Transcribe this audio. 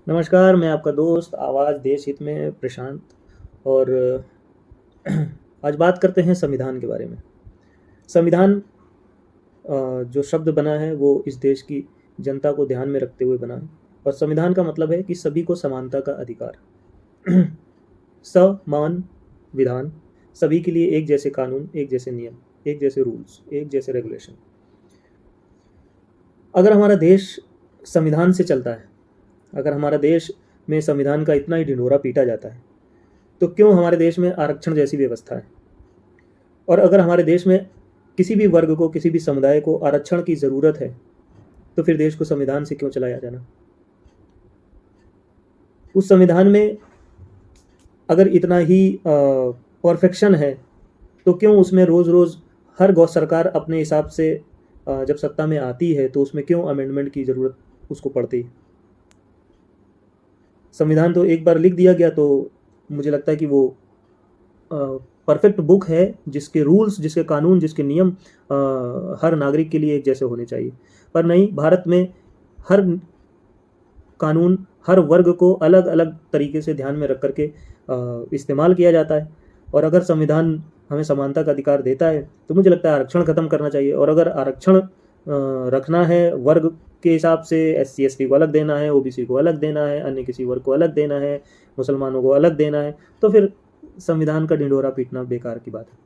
नमस्कार, मैं आपका दोस्त आवाज़ देश हित में प्रशांत। और आज बात करते हैं संविधान के बारे में। संविधान जो शब्द बना है वो इस देश की जनता को ध्यान में रखते हुए बना है। और संविधान का मतलब है कि सभी को समानता का अधिकार। समान विधान, सभी के लिए एक जैसे कानून, एक जैसे नियम, एक जैसे रूल्स, एक जैसे रेगुलेशन। अगर हमारा देश संविधान से चलता है, अगर हमारा देश में संविधान का इतना ही ढिंढोरा पीटा जाता है, तो क्यों हमारे देश में आरक्षण जैसी व्यवस्था है? और अगर हमारे देश में किसी भी वर्ग को, किसी भी समुदाय को आरक्षण की ज़रूरत है, तो फिर देश को संविधान से क्यों चलाया जाना? उस संविधान में अगर इतना ही परफेक्शन है, तो क्यों उसमें रोज़-रोज़ हर गौ सरकार अपने हिसाब से जब सत्ता में आती है, तो उसमें क्यों अमेंडमेंट की ज़रूरत उसको पड़ती है? संविधान तो एक बार लिख दिया गया, तो मुझे लगता है कि वो परफेक्ट बुक है, जिसके रूल्स, जिसके कानून, जिसके नियम हर नागरिक के लिए एक जैसे होने चाहिए। पर नहीं, भारत में हर कानून हर वर्ग को अलग अलग तरीके से ध्यान में रख करके इस्तेमाल किया जाता है। और अगर संविधान हमें समानता का अधिकार देता है, तो मुझे लगता है आरक्षण ख़त्म करना चाहिए। और अगर आरक्षण रखना है वर्ग के हिसाब से, SC ST को अलग देना है, OBC को अलग देना है, अन्य किसी वर्ग को अलग देना है, मुसलमानों को अलग देना है, तो फिर संविधान का ढिंढोरा पीटना बेकार की बात है।